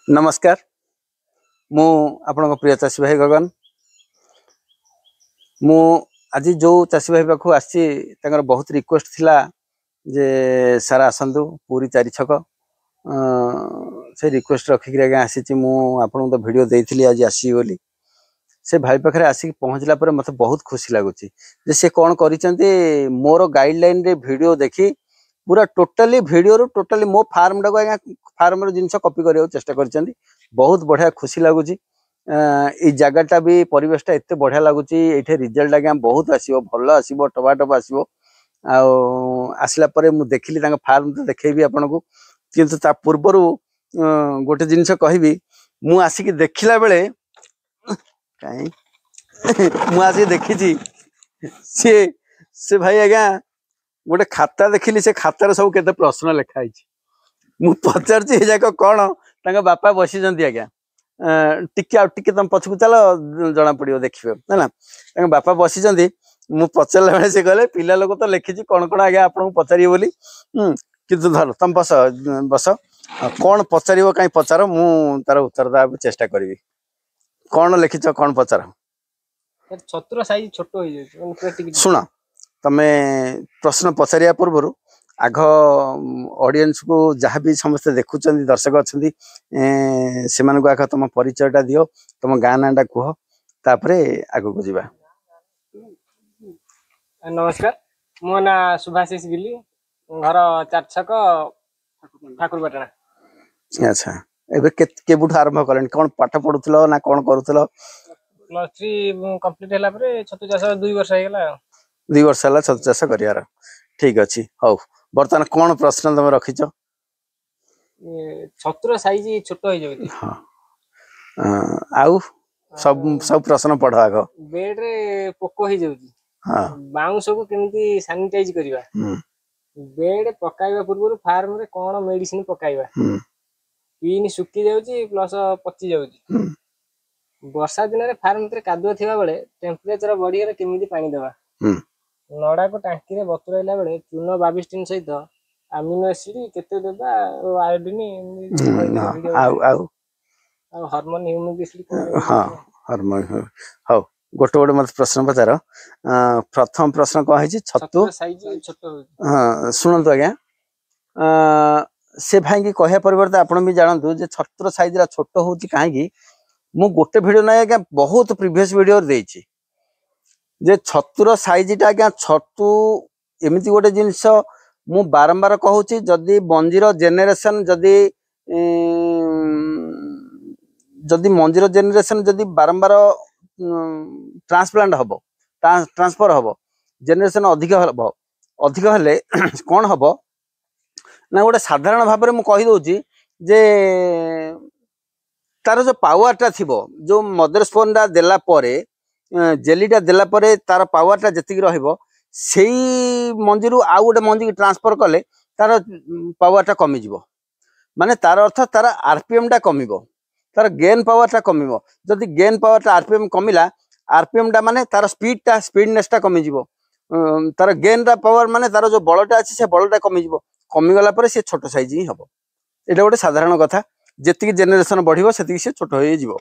नमस्कार मु आपण प्रिय चाषी भाई गगन मु आज जो चाषी भाई पाखु आसी बहुत रिक्वेस्ट थिला जे सार आसतु पूरी 4 छक से रिक्वेस्ट रखिक आसी आपन तो वीडियो देती आज आसी बोली से भाई पाखे आसिक पहुँचला पर मत बहुत खुशी लगुच से कौन कर मोर गाइडलाइन रे वीडियो देखी पूरा टोटाली वीडियो रू टोटाली मो फार्म टाक आज्ञा फार्म जिनस कॉपी करने चेष्टा कर बहुत बढ़िया खुशी लगुच जगटा भी परिवेशटा एत बढ़िया लगुच ये रिजल्ट आज्ञा बहुत आसो भल आसो टपा टप आसो आसला मु देखिली फार्म तो देखेबी आपन को किंतु ता पूर्वर गोटे जिनस कहबी मु आसिक देखिला बेले कहीं मु आसिक देखी से भाई आज्ञा गोटे खाता देखिली से खातार सब केते प्रश्न लिखाई मु पचारची जाक कौन बापा बसी आज्ञा टिके तुम पछकू चल जना पड़ो देखिए है बापा बसी मु पचारा बेले से कहले पिला लोक तो लिखी कौन कौन आज्ञा आपको पचारे बोली किंतु धर तुम बस बस कौन पचार कहीं पचार मु तार उत्तर देवा चेष्टा करी कौन लिखिच कौन पचार छत्र साइज छोट हो जाय सुन तमे प्रश्न पचारिया पूर्व आग ऑडियंस को जहाँ भी समस्त देखुं दर्शक अच्छा से आग तुम परिचयटा दियो तुम गाँ नाटा कह तापर आग को जीवा। नमस्कार मो ना सुभाषिष गिली घर 4 छक ठाकुरपाटना। अच्छा एबे केबुठ आरंभ करें कौन पाठ पढ़ुथलो ना कौन करूथलो? +3 कंप्लीट हैला परे छतु चाष 2 वर्ष हो गला 2 वर्ष है छतु चाष करियार ठीक अच्छी हौ बर्तमान कौन प्रश्न तुम रखिच? छत्र साइज छोट हो जाय हाँ आउ सब प्रश्न पढ़ आग बेड रे पोको हो जाउची हाँ बाउंस को केमती सैनिटाइज करिवा बेड पकाइबा पूर्व फार्म रे कोन मेडिसिन पकाइबा पीनी सुकी जाउची प्लस पची जाउची वर्षा दिन रे फार्म रे कादुआ थिबा बेले टेम्परेचर बढ़ी रे केमिति पानी देबा नडा को टांकी रे बतुराइला बेले चून 22 टिन सहित अमीनो एसिड केते देबा आयोडीन आउ हार्मोन ह्यूमिक एसिड हाँ हार्मोन हौ गोटे गोटे मत प्रश्न पचार प्रथम प्रश्न कौन है छतु साइज छोट हाँ शुणु आज्ञा से भाई कहया परिवर्ते आपण भी जानतु जे छत्र साइज रा छोट होची काहे मु गोटे वीडियो ना आज्ञा बहुत प्रीवियस वीडियो देछि जे छतुर साइजटा आज्ञा छतु एमिति गोटे जिनस मु बारंबार कहूची जदि मंजीर जेनेरेशन जदि मंजीर जेनेरेशन जदि बारंबार ट्रांसप्लांट हबो ट्रांसफर हबो जेनेरेशन अधिक हेले कौन हबो ना गोटे साधारण भाव में मु कहि दोची जे तार जो पावरटा थिबो जो मदर स्पोनटा देला परे जेलीटा देला परे तार पावरटा जतिक रहिबो सेई मंजीरु आउ गोटे मंजी ट्रांसफर कले तार पावरटा कमी जिवो माने तार अर्थ तार आरपीएम टा कमिबो तार गेन पावरटा कमिबो जदि गेन पावरटा आरपीएम कमिला आरपीएम टा माने तार स्पीडनेसटा कमी जिवो तार गेन टा पावर माने तार जो बलटा अछि से बलटा कमी जिवो कमी गला परे से छोट साइज ही हबो एटा गोटे साधारण कथा जेतिक जेनेरेशन बढ़िबो सेतिक से छोट होई जिवो।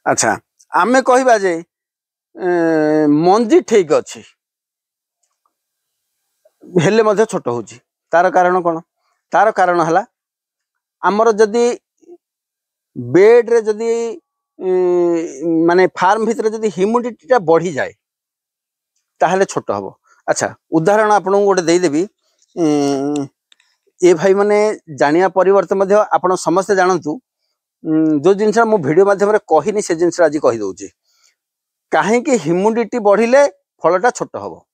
अच्छा आमे कहिबा जे मंजी ठीक अछि हेले मध्ये छोट होची तार कारण कोन तार कारण हला हमर जदि बेड रे जदि माने फार्म भितर जदि ह्यूमिडिटी टा बढ़ी जाए ताहले छोट हबो। अच्छा उदाहरण आपन गोटे देई देबी ए भाई माने जानिया परिवर्तन मध्ये आपण समस्त जानंतु जो जिनस मु वीडियो माध्यम रे कहिनी से जिनस आज कहि दउची काहे कि ह्यूमिडिटी बढ़िले फलटा छोट हबो।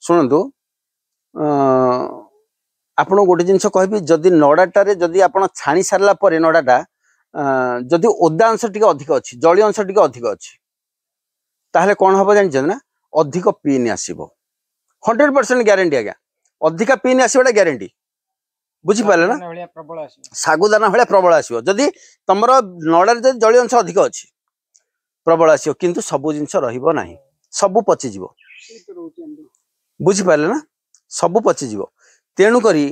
सुनंतु आपण गोटे जिनस कहबी जदि नडाटा रे जदि आपण छाणी सारला परे नडाटा जदि ओदा अंश टिके अधिक अछि जली अंश टिके अधिक अछि ताहले कोन हबो जानि ना अधिक पीन आसीबो 100% ग्यारंटी आज्ञा अधिक पीन आसीबोटा ग्यारंटी बुझी पाले ना सागुदाना भाया प्रबल आसीबो जदि तमरो नडा रे जली अंश अधिक अछि प्रबल आसीबो किंतु सब जिनस रहिबो नाही सब पचि जिवो बुझी पाले ना सब पचि जिवो तेणु करी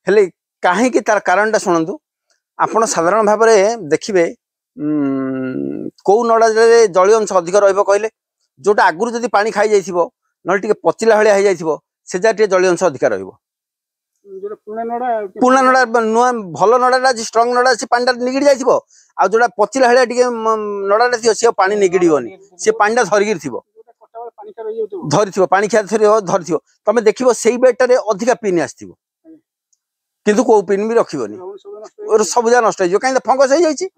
हेले काहे कि तार कारणटा शुणंतु आपण साधारण भाव में देखिए कौ नड़ा जलीय अंश अधिक रहिले जोटा आगुरी जदि पानी खाई जाइथिबो न टिके पचिला भाया हो जाइथिबो से जा टिके जलीय अंश अधिक रहिबो पुणा नड़ा नुआ भल नड़ा स्ट्रंग नड़ा से पानी निगिड़ी जाइथिबो आ जोटा पचिला भाया टिके नड़ा थिबो से पानी निगिड़ीबनी से पानी धरिकी थिबो धरिथिबो पानी खिया धरिथिबो तमे देखिबो सेई बेटारे अधिका पिन आस्थिबो किंतु को पिन भी रखिबनी और सब जा नष्ट हो कहीं फंगस हो जाइए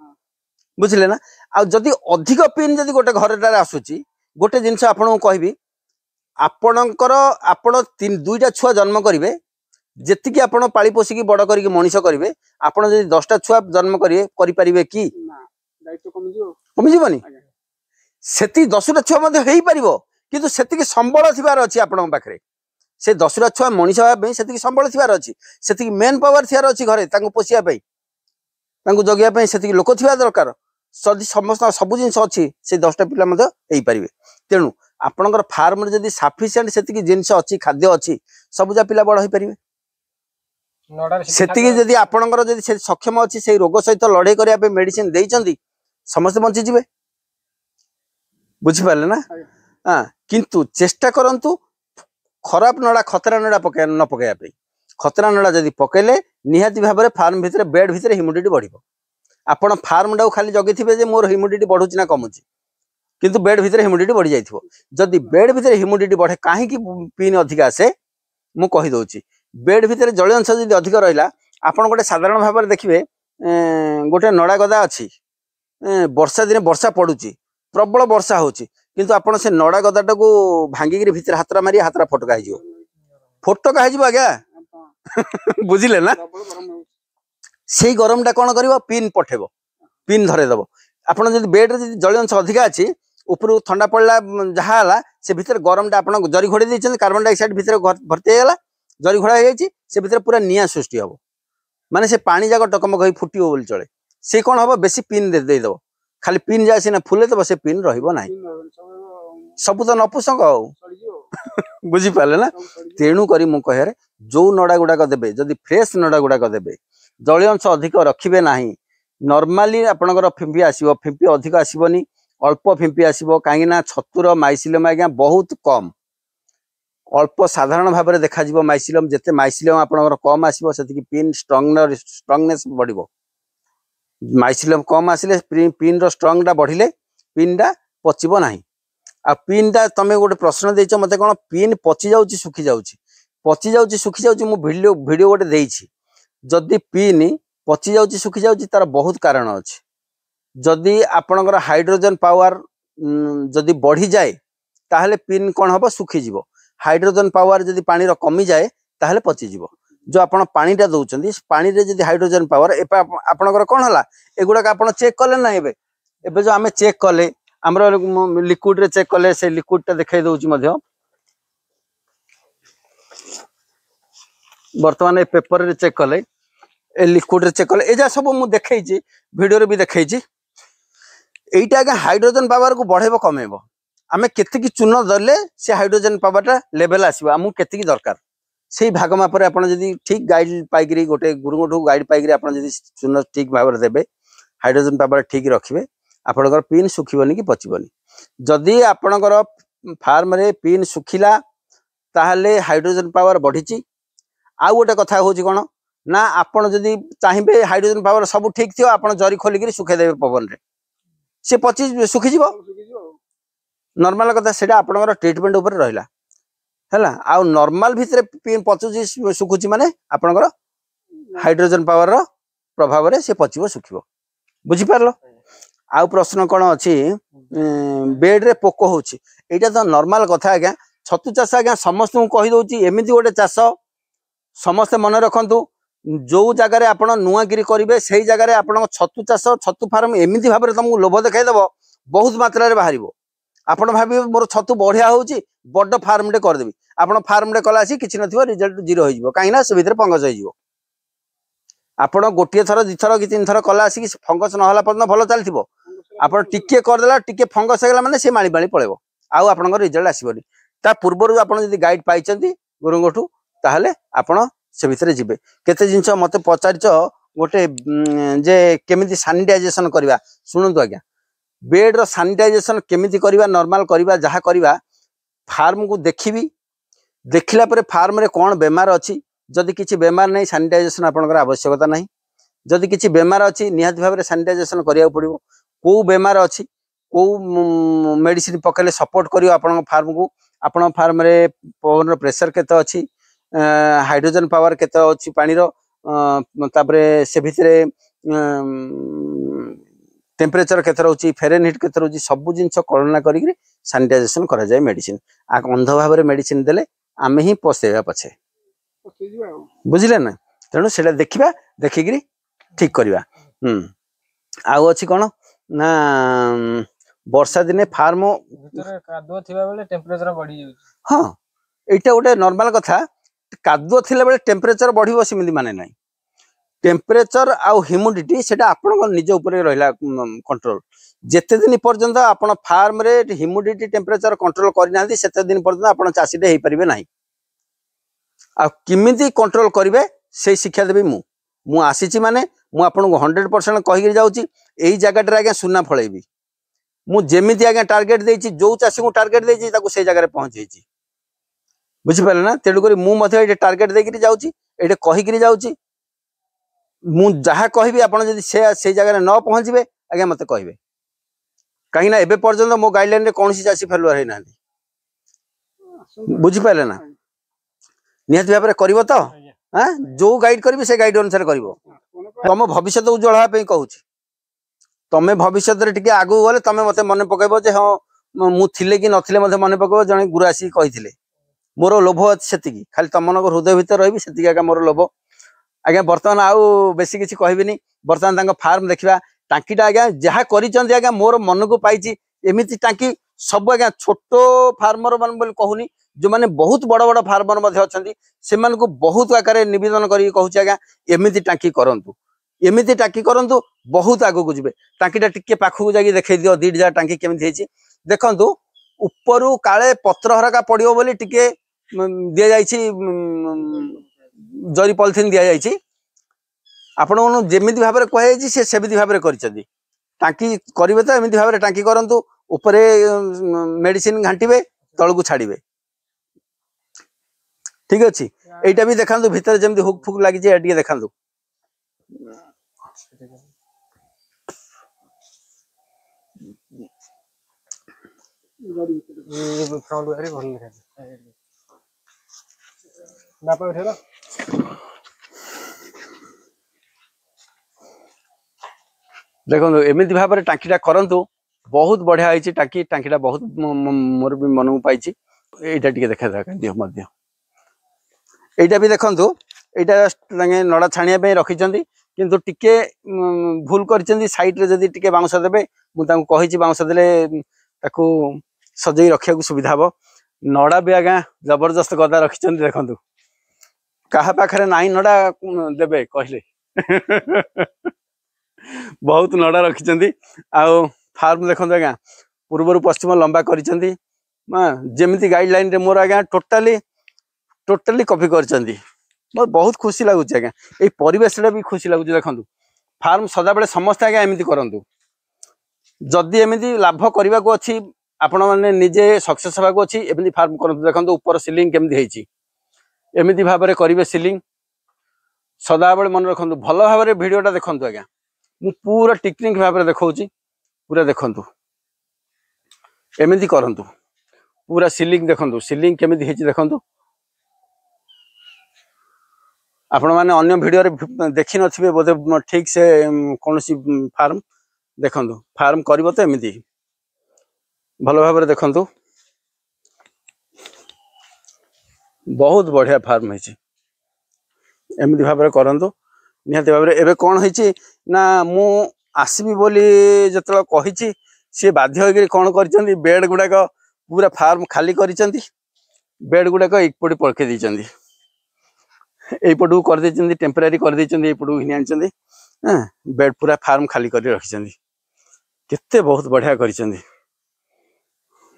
बुझिले ना आ जदि अधिक पिन जदि गोटे घर आसुची गोटे जिनस आपन कहबी आपणकर आपण दुईटा छुआ जन्म करेंगे जेतिकी आपण पाली पोषिकी बड़ करके मनीष करेंगे आपण जदि 10टा छुआ जन्म करेंगे कि कमिजनी से 10टा छुआ हो पार किंतु से संबल थिबार अच्छी आपण पाखे से 10टा छुआ मनीष होगा से संबल थिबार अच्छी से मेन पावर थिबार अच्छी घरे पोषिया जगिया से लोक थिबा दरकार जदि समस्त सब जिन अच्छी से 10टा पिला हो पारे तेणु आपणकर फार्म रे जदि सफिशिएंट से जिनस अच्छी खाद्य अच्छी सबुजा पिला बड़ हो पारे से जदि आपणकर जदि सक्षम अच्छी से रोग सहित लड़े करने मेडिसिन देइचंदी समस्त बंचीजे बुझिपारे ना हाँ किंतु चेष्टा करंतु खराब नड़ा खतरा नड़ा न पकड़ खतरा नड़ा जदि पकेले निहाती भाव में फार्म भितर बेड भितर ह्यूमिडिटी बढ़िबो आपण फार्म डाउ खाली जगी थे मोर ह्यूमिडिटी बढ़ुची ना कमुची किंतु बेड भितर ह्यूमिडिटी बढ़ी जाइथिबो जदि बेड भितर ह्यूमिडिटी बढ़े काहे कि पिन अधिक आसे मु कहि दउची बेड भितर जल अंश जदि अधिक रहिला आपण गोटे साधारण भाव में देखिए गोटे नड़ा गदा अच्छी वर्षा दिन वर्षा पड़ुची प्रबल वर्षा होची किंतु आपण से नड़ा गदाटा को भांगिक भितर हाथरा मारी हाथरा फटका हो आज्ञा बुझिले ना से गरमटा कौन कर पिन पठेब पिन धरेदेव आपड़ जब बेड्रे जल अंश अधिका अच्छी ऊपर ठंडा पड़ा जहाँ से भितर गरमटा आप जरी घोड़े देते कार्बन डाइऑक्साइड भितर भर्ती होगा जरी घोड़ा से भितर पूरा निआ सृष्टि हम माने से पानी जाक टकमक हो फुट बोली चले से कौन हम बेसी पिन देदेव खाली पिन जा सीना फुले देव से पिन रहा सब तो नपुसंग बुझिपारे ना तेणु करी मु कहे जो नड़ा गुड़ाक देवे जदि फ्रेश नड़ा गुड़ाक देवे जलीय अंश अधिक रखिबे नाही नॉर्मली आपणकर फिंपी आसीबो फिंपी अधिक आसीबनी अल्प फिंपी आसीबो काहे ना छतुर माइसिलम आज्ञा बहुत कम अल्प साधारण भाव में देखा जिवो माइसिलम जेते माइसिलम आपणकर कम आसीबो सेतिकी पिन स्ट्रांगनेस बढ़िबो माइसिलम कम आसिले पिन रो स्ट्रांगटा बढ़िले पिनटा पचिबो नाही आ पिनटा तमे गोटे प्रश्न देइछ मते कोन पिन पचि जाउची सुखी जाउची मु वीडियो गोटे देइछि जदि पिन पचि जाउची सुखी जाउची तार बहुत कारण अछि जदि आपणकर हाइड्रोजन पावर जदि बढ़ी जाए ताहले पिन कोन हबो सुखी जिवो हाइड्रोजन पावर जदि पानी रो कमी जाए ताहले पचि जिवो जो आपण पानीटा दउचंदी पानी रे जदि हाइड्रोजन पावर एपा आपणकर कोन हला एगुडा आपण चेक कले ना एबे जो आमे चेक कले हमरो लिक्विड रे चेक कले से लिक्विड टा देखाई दउची मध्य वर्तमान पेपर रे चेक कले ए लिक्विड रे चेक कले एजा सब मु देखैची वीडियो रे भी देखैची एइटा आगे हाइड्रोजन पावर को बढ़ेबो कमेबो आमे केतिकी चून दले से हाइड्रोजन पावरटा लेवल आसीबो हमु केतिकी दरकार से भाग मापर आप ठीक गाइड पाइक गोटे गुरुठू गाइड पाइक आप चून ठीक भाव में देवे हाइड्रोजन पावर ठीक रखिए आपंकर पिन सुखिबनी कि पचिबनी जदि आपणकर फार्म रे पिन सुखिला ताहले हाइड्रोजन पावर बढ़ी आउ गोटे कथा हूँ कौन ना आपड़ जदि चाहिए हाइड्रोजन पावर सब ठीक थी आप जरी खोलिक सुखेदेवे पवन रे सी पचि सुखीज नॉर्मल कथा से आपंकर ट्रिटमेंट उपर रहा है आ नॉर्मल भितर पिन पचुची सुखुची माने आपणकर हाइड्रोजन पावर रो प्रभाव रे से पचिबो सुखिबो बुझिपारलो आउ प्रश्न कौन अच्छी बेड रे पोक होची एटा तो नॉर्मल कथा आज्ञा छतु चाष आज्ञा समस्त कही दउची एमिति गोटे चाष समस्त मन रखंतु जो जगार आप नुआगिरी करेंगे से जगार आप छतु चाष छतु फार्म एमती भाव में तुमको लोभ देखद बहुत मात्रा बाहर आपड़ भावे मोर छतु बढ़िया होची बड़ फार्म टे करदेवी आप फार्म टे कला किसी न रिजल्ट जीरो हो कहीं से भितर फंगस हो आप गोटे थर दिथर कि 3 थर कला आसिक फंगस ना पर्यटन भल चलती आप टिके करदेला टिके फंगस होगा मैंने से माड़ी माड़ी पड़े आउ आप रिजल्ट आसबनी ता पूर्वर आप गाइड पाई गुरुठू ताहले आपण से भितर जीवे केते जिनस मते पचारिच गोटे जे केमिति सैनिटाइजेशन करवा शुणु आज्ञा बेड रो सैनिटाइजेशन केमिति करवा नॉर्मल करवा जहाँ करवा फार्म को देखी देखला पर फार्म रे कौन बेमार अच्छी जदि किसी बेमार नहीं सैनिटाइजेशन आपनकर आवश्यकता नहीं जदि किसी बेमार अच्छी निहाती भाव में सैनिटाइजेशन करिया पड़िबो को बेमार अच्छी को मेडिसिन पकेले सपोर्ट करियो आपन फार्म को आपन फार्म रे पवन रो प्रेशर केते अच्छी हाइड्रोजन पावर केते अच्छी पानी रो तापरे से भितरे टेम्परेचर केते रहउची फेरेनहीट केते रहउची सब जिंस कल्पना करिक सैनिटाइजेशन करा जाय मेडिसिन आ अंध भाव रे मेडिसिन देले आमे ही पोसेबा पछे बुझिले ना तेणु सेटा देखिबा देखिकरी ठीक करवा आउ अच्छी कौन ना वर्षा दिने फार्म कादुआ थिबा बेले टेम्परेचर बढ़ी जाउची हाँ एटा गोटे नॉर्मल कथा कादुआ थिला बेले टेम्परेचर बढ़िबो सिमिति माने नाही टेम्परेचर आउ ह्यूमिडिटी सेटा आपन निज ऊपर रहिला कंट्रोल जेते दिन पर्यंत आपन फार्म रे ह्यूमिडिटी टेम्परेचर कंट्रोल करि नांती सेते दिन पर्यंत आपन चासी दे हेई परिबे नाही आ किमिति कंट्रोल करिवे से शिक्षा देबी मु आसीची माने मु आपन को 100% कहि जाउची एई जगह आज्ञा सुना फळेबी मु जेमिति आज्ञा टार्गेट देइची जो चासी को टार्गेट देइची ताको से जगह पहुंच जाइची बुझि पाले ना तेडु करी मु मध्ये एटे टार्गेट देकरी जाउची एटे कहि करी जाउची मु जहा कहिबी आपन जदि से जगह न पहुंचबे आज्ञा मते कहिबे कहीं ना एबे पर्यंत मो गाइडलाइन रे कोनसी चासी फेलुअर हे नांदी बुझि पाले ना निहत भाबरे करबो तो हां जो गाइड करबी से गाइड अनुसार करबो तुम भविष्य उज्जवल होगा पे कहूँ तमें भविष्य टिके आगू गले तमें मते मन पकेबो जे हाँ मु थिले कि नथिले मते मन पकेबो जने गुरु आसी कहिथिले मोर लोभ अछि सेतिकी खाली तमनक हृदय भीतर रहिबी सेतिकी आगा मोर लोभ आज्ञा वर्तमान आउ बेसी किछि कहबिनी वर्तमान तांको फार्म देखिबा टांकीटा आज्ञा जहा करिचंदी आज्ञा मोर मन को पाइची एमिति टांकी सब आज्ञा छोटो फार्मर मन बोल कहूनी जो माने बहुत बड़ बड़ फार्मर मध्ये अछंती सेमान को बहुत आकार निवेदन करी कहूची आज्ञा एमिति टांकी करंतु एमिति टांकी करंतु बहुत आगो को जिवे टांकीटा टिके पाखु जागी देखै दियो दीड जा टांकी केमिति हेची देखंतु उपरु काळे पत्र हरका पडियो बोली टिके दिया जाईची जरी पॉलिथिन दिया जाईची आपण जेमिति भाबरे कहैची से सेमिति भाबरे करिसंती टांकी करिवे तो एमिति भाबरे टांकी करंतु ऊपरे मेडिसिन घांटीबे तळकु छाड़ीबे ठीक अछि एटा भी देखांतु भीतर जेमिति हुक फुक लागि जे एटिके देखांतु ये फ्रंट वाले भल लिखा बापा उठेला देखो एमिति भाबरे टांकीटा करंतु बहुत बढ़िया आइची टांकीटा बहुत मोर भी मन पाइची एटा टिके देखा दियो मध्य एटा भी देखंतु एटा लागे नडा छाणिया पे रखिचंदी किंतु टिके भूल करचंदी साइड रे जदी टिके बाउंस देबे मु तांको कहिची बाउंस देले ताको सजई रखिया को सुविधा हो नडा भी आगा जबरदस्त गदा रखिचंदी देखंतु कहा पाखरे नाही नडा देबे कहले बहुत नडा रखिचंदी आ फार्म देखंतु आगा पूर्व पश्चिम लंबा करिचंदी जेमिति गाइडलाइन रे मोर आगा टोटली कॉपी करचंदी मोर बहुत खुशी लागुच आज्ञा ए परिवेश भी खुशी लागुच देखंतु फार्म सदा बेले समस्त आज्ञा एमिति करंतु जदि एमिति लाभ करबा को अछि आपण माने निजे सक्सेस होबा को अछि एमिति फार्म करंतु देखंतु ऊपर सीलिंग केमिति हेची एमिति भाबरे करिवे सीलिंग सदा बेले मन रखंतु भलो भाबरे वीडियोटा देखंतु आज्ञा मु पूरा टेक्निक भाबरे देखौची पूरा देखंतु एमिति करंतु पूरा सीलिंग देखंतु सीलिंग केमिति हेची देखंतु आपण माने अन्य वीडियो रे देखि नथिबे बोधे ठीक से कोनसी फार्म देखंतु फार्म करबो तो एमिति भलो भाबरे देखंतु बहुत बढ़िया फार्म हेची एमिति भाबरे करंतु निहाती भाबरे एबे कोन हेची ना मु आसीबी बोली जतला कहिची से बाध्य होगिरी कोन करचंदी बेड गुडा को पूरा फार्म खाली करिचंदी बेड गुडा को एक पटी पळके दिचंदी एपटू कर देचंदी टेम्पररी कर देचंदी एपटू हिनी आनचंदी बेड पूरा फार्म खाली कर रखिचंदी केते बहुत बढ़िया करिचंदी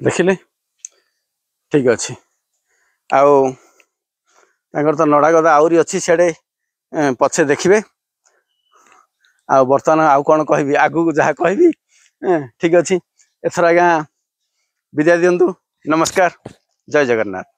देखिले ठीक अछि आउ तांकर तो नडा गदा आउरी अछि सेडे पछे देखिबे आ बर्तमान आउ कौन कहबी आगू जहाँ कहबी ठीक अच्छे एथर आज्ञा विदाय दिंतु नमस्कार जय जगन्नाथ।